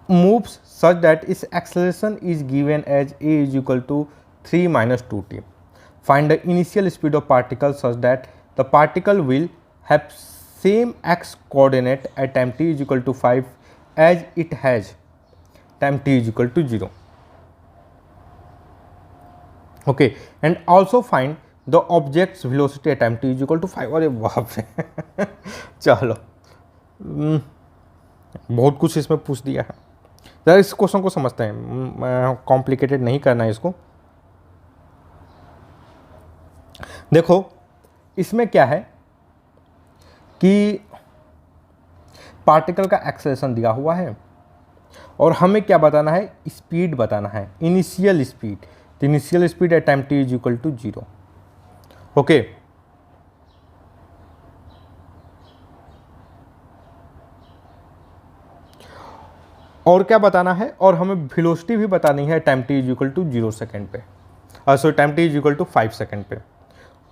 A: moves such that its acceleration is given as a is equal to 3 minus 2t. Find the initial speed of particle such that the particle will have same x coordinate at time t is equal to 5 as it has time t is equal to 0. Okay, and also find the object's velocity at time t is equal to 5. अरे बाप रे चलो बहुत कुछ इसमें पूछ दिया है। ज़रा इस क्वेश्चन को समझते हैं, कॉम्प्लिकेटेड नहीं करना है इसको। देखो इसमें क्या है कि पार्टिकल का एक्सेलरेशन दिया हुआ है और हमें क्या बताना है, स्पीड बताना है, इनिशियल स्पीड। तो initial speed at time T is equal to 0। Okay, और क्या बताना है, और हमें वेलोसिटी भी बतानी है time T is equal to 0 second पे, sorry time T is equal to 5 second पे।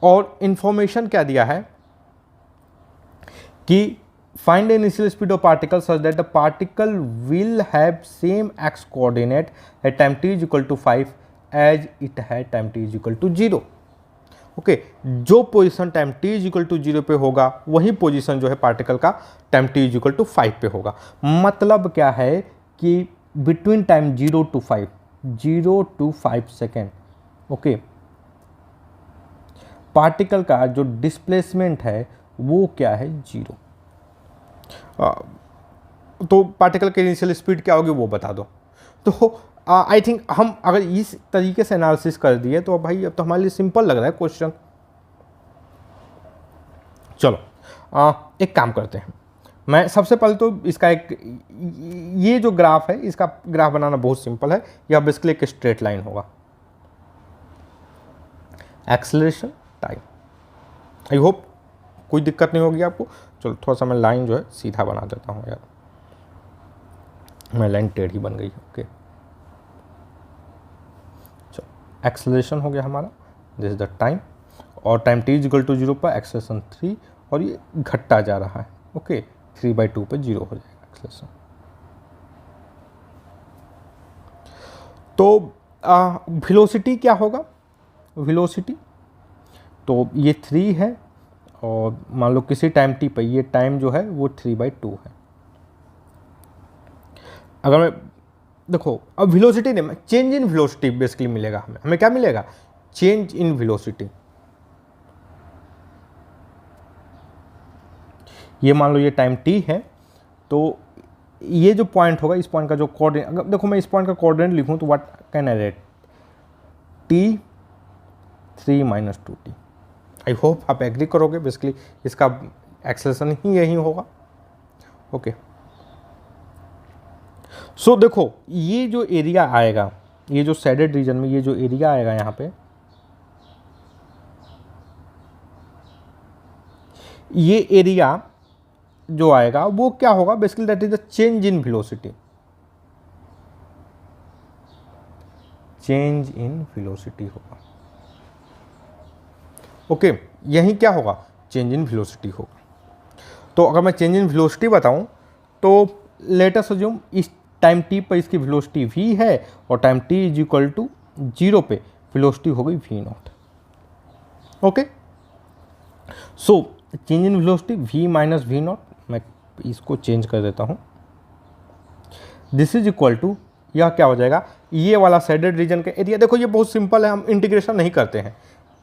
A: और इंफॉर्मेशन क्या दिया है कि find the initial speed of particle such that the particle will have same X coordinate at time T is equal to 5 as it है time T is equal to 0। Okay, जो position time T is equal to 0 पे होगा वही position जो है particle का time T is equal to 5 पे होगा। मतलब क्या है कि between time 0 to 5 second, okay, particle का जो डिस्प्लेसमेंट है वो क्या है, 0। तो पार्टिकल की इनिशियल स्पीड क्या होगी वो बता दो। तो आई थिंक हम अगर इस तरीके से एनालिसिस कर दिए तो भाई अब तो हमारे लिए सिंपल लग रहा है क्वेश्चन। चलो एक काम करते हैं, मैं सबसे पहले तो इसका एक ये जो ग्राफ है इसका ग्राफ बनाना बहुत सिंपल है। यह बेसिकली एक स्ट्रेट लाइन होगा, एक्सेलरेशन टाइम। आई होप कोई दिक्कत नहीं होगी आपको। चलो थोड़ा सा मैं लाइन जो है सीधा बना देता हूँ यार, मैं लाइन टेढ़ी बन गई। ओके चलो, एक्सेलरेशन हो गया हमारा, दिस इज द टाइम, और time t is equal to 0 पर एक्सेलरेशन 3 और ये घटता जा रहा है। ओके, 3/2 पे 0 हो जाएगा एक्सेलरेशन। तो वेलोसिटी क्या होगा, वेलोसिटी तो ये 3 है और मान लो किसी टाइम t पर ये टाइम जो है वो 3/2 है। अगर मैं देखो अब वेलोसिटी नहीं, चेंज इन वेलोसिटी बेसिकली मिलेगा हमें। हमें क्या मिलेगा, चेंज इन वेलोसिटी। ये मान लो ये टाइम t है, तो ये जो पॉइंट होगा इस पॉइंट का जो कोऑर्डिनेट, अगर देखो मैं इस पॉइंट का कोऑर्डिनेट लिखूं तो what can I right, t3 - 2t। I hope आप एग्री करोगे, बेसिकली इसका एक्सेलरेशन ही यही होगा। ओके, सो देखो ये जो एरिया आएगा, ये जो शेडेड रीजन में ये जो एरिया आएगा यहाँ पे, ये एरिया जो आएगा वो क्या होगा, basically that is the change in velocity. Change in velocity होगा। ओके, यही क्या होगा, चेंज इन वेलोसिटी होगा। तो अगर मैं चेंज इन वेलोसिटी बताऊं तो लेट अस अज्यूम इस टाइम टी पर इसकी वेलोसिटी v है और time t is equal to 0 पे वेलोसिटी हो गई v naught. Okay, so change in velocity v minus v naught, मैं इसको चेंज कर देता हूँ, दिस इज इक्वल टू, यह क्या हो जाएगा, ये वाला शेडेड रीजन का एरिया। देखो ये बहुत सिंपल है, हम इंटीग्रेशन नहीं करते हैं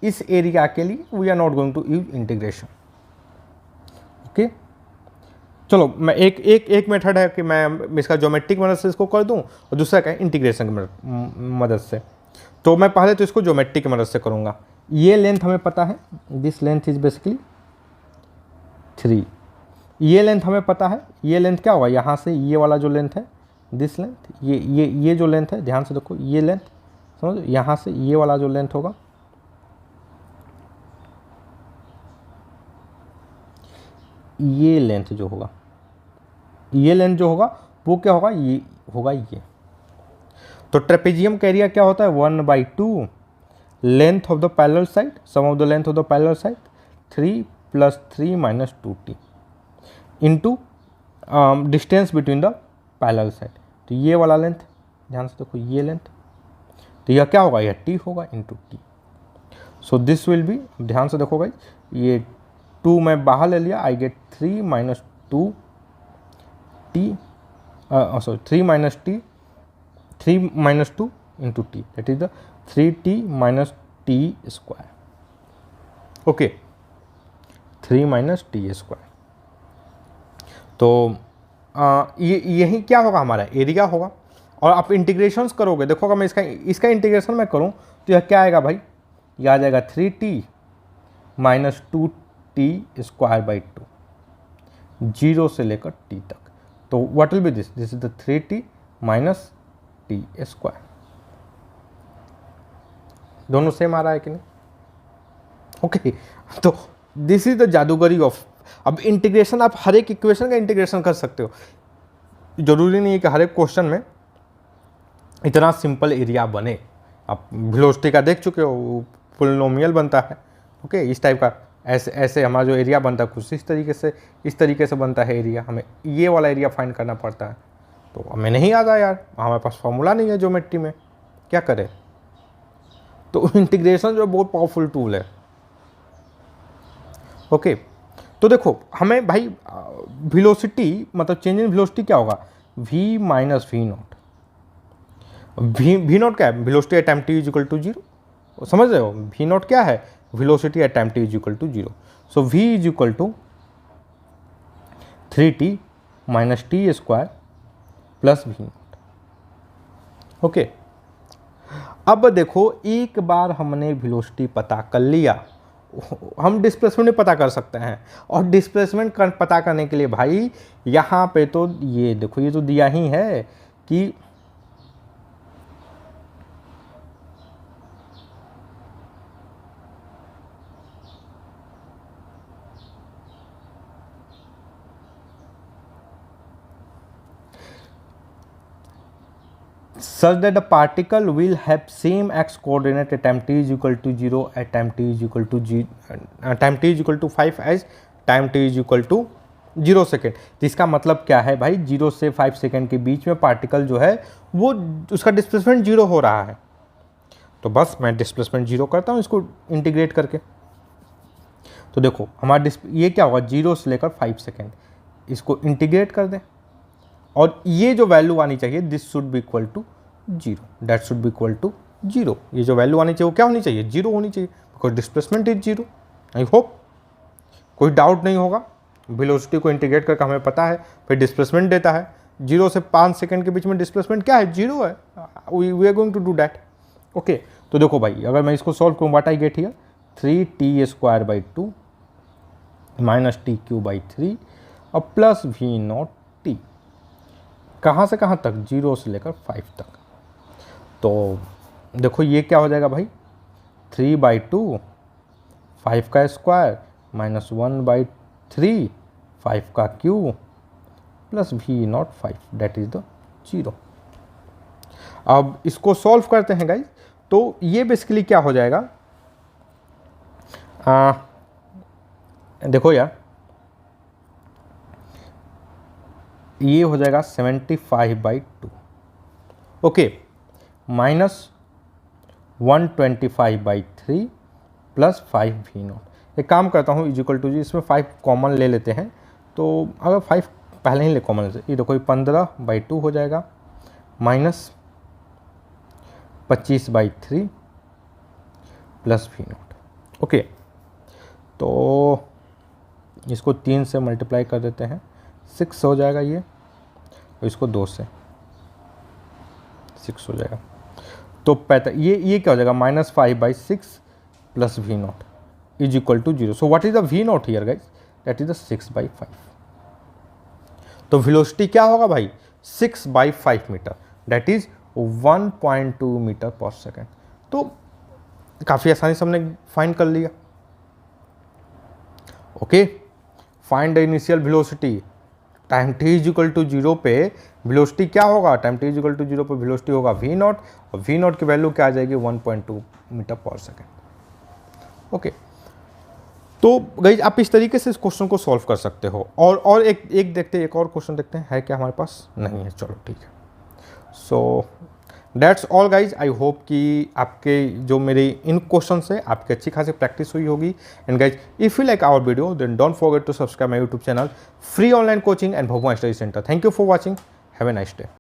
A: इस एरिया के लिए, we are not going to use integration. Okay, चलो मैं एक मेथड है कि मैं इसका ज्योमेट्रिक मदद से इसको कर दूं और दूसरा क्या है इंटीग्रेशन की मदद से। तो मैं पहले तो इसको ज्योमेट्रिक की मदद से करूंगा। ये लेंथ हमें पता है, दिस लेंथ इज बेसिकली 3, ये लेंथ हमें पता है, ये लेंथ क्या होगा, यहाँ से ये वाला जो लेंथ है दिस लेंथ, ये जो लेंथ है, ध्यान से देखो ये लेंथ, समझो यहाँ से ये वाला जो लेंथ होगा, ये लेंथ जो होगा, ये लेंथ जो होगा वो क्या होगा, ये होगा ये। तो ट्रेपेजियम का एरिया क्या होता है 1/2 length of the parallel side, sum of the length of the parallel side 3 + 3 - 2t into distance between the parallel side. तो ये वाला लेंथ, ध्यान से देखो ये लेंथ, तो यह क्या होगा, यह t होगा into T. So this will be, ध्यान से देखो भाई, ये 2 मैं बाहर ले लिया, I get 3 - 2 t, sorry 3 - t, 3 - 2 into T, that is the 3t - t²। Okay, 3 - t²। तो यही क्या होगा, हमारा एरिया होगा। और आप इंटीग्रेशंस करोगे, देखो अगर मैं इसका इंटीग्रेशन मैं करूं तो यह क्या आएगा भाई, यह आ जाएगा 3t - 2t²/2, 0 से लेकर t तक। तो what will be this is the 3t - t²। दोनों सेम आ रहा है कि नहीं? ओके, तो दिस इज द जादूगरी ऑफ, अब इंटीग्रेशन आप हर एक इक्वेशन का इंटीग्रेशन कर सकते हो, जरूरी नहीं है कि हर एक क्वेश्चन में इतना सिंपल एरिया बने। आप वेलोसिटी का देख चुके हो, पोलिनोमियल बनता है, ओके, इस टाइप का, ऐसे हमारा जो एरिया बनता है कुछ इस तरीके से बनता है एरिया, हमें ये वाला एरिया फाइंड करना पड़ता है। तो हमें नहीं आता यार, हमारे पास फॉर्मूला नहीं है ज्योमेट्री में, क्या करें। तो इंटीग्रेशन जो बहुत पावरफुल टूल है। ओके, तो देखो हमें भाई वेलोसिटी, मतलब चेंज इन वेलोसिटी क्या होगा, v minus v naught. V naught क्या है, velocity at time t is equal to 0, समझ रहे हो, वी नॉट क्या है, velocity at time t is equal to 0। So v is equal to 3t - t² plus v naught. Okay, अब देखो एक बार हमने वेलोसिटी पता कर लिया, हम डिस्प्लेसमेंट भी पता कर सकते हैं। और डिस्प्लेसमेंट पता करने के लिए भाई यहाँ पे तो ये देखो, ये तो दिया ही है कि such that the particle will have same x coordinate at time t is equal to 0 at time t is equal to time t is equal to 5 as time t is equal to 0 second. तो इसका मतलब क्या है भाई, 0 से 5 second के बीच में particle जो है वो उसका डिस्प्लेसमेंट 0 हो रहा है। तो बस मैं डिस्प्लेसमेंट 0 करता हूँ इसको इंटीग्रेट करके। तो देखो हमारा ये क्या होगा, 0 से लेकर 5 सेकेंड, इसको इंटीग्रेट कर दें और ये जो वैल्यू आनी चाहिए, this should be equal to 0, that should be equal to 0। ये जो वैल्यू आनी चाहिए वो क्या होनी चाहिए, 0 होनी चाहिए, because displacement is 0। I hope कोई डाउट नहीं होगा। वेलोसिटी को इंटीग्रेट करके हमें पता है, फिर डिस्प्लेसमेंट देता है, 0 से 5 सेकेंड के बीच में डिस्प्लेसमेंट क्या है, 0 है। We are going to do that. Okay, तो देखो भाई अगर मैं इसको सॉल्व करूँ, what I get here, 3t² - t³ और प्लस वी नॉट टी, कहाँ से कहाँ तक, 0 से लेकर 5 तक। तो देखो ये क्या हो जाएगा भाई, 3/2 5 का स्क्वायर - 1/3 5 का cube plus v naught 5, that is the 0। अब इसको सॉल्व करते हैं गाइज। तो ये बेसिकली क्या हो जाएगा, देखो यार ये हो जाएगा 75/2, ओके, माइनस 125/3 प्लस 5v0। एक काम करता हूँ, इज इक्वल टू जी, इसमें 5 कॉमन ले लेते हैं, तो अगर 5 पहले ही ले कॉमन लेते, ये देखो ये 15/2 हो जाएगा, माइनस 25/3 प्लस v0, ओके। तो इसको 3 से मल्टीप्लाई कर देते हैं, 6 हो जाएगा ये, और इसको 2 से 6 हो जाएगा, तो ये क्या हो जाएगा, -5/6 plus v0 is equal to 0। So what is the v0 here guys, that is the 6/5। तो वेलोसिटी क्या होगा भाई, 6/5 मीटर, दैट इज 1.2 मीटर पर सेकेंड। तो काफ़ी आसानी से हमने फाइंड कर लिया, okay. Find the initial velocity, time t is equal to 0 पे वेलोसिटी क्या होगा, time t is equal to 0 पे वेलोसिटी होगा v0, और v0 की वैल्यू क्या आ जाएगी, 1.2 मीटर पर सेकेंड, ओके। तो गाइस आप इस तरीके से इस क्वेश्चन को सॉल्व कर सकते हो। और एक देखते हैं, एक और क्वेश्चन देखते हैं, है क्या हमारे पास, नहीं है, चलो ठीक है। So that's all guys, I hope कि आपके जो मेरे इन क्वेश्चन से आपकी अच्छी खासी प्रैक्टिस हुई होगी। And guys if you like our video then don't forget to subscribe my YouTube channel free online coaching and Bhabua study centre. Thank you for watching, have a nice day.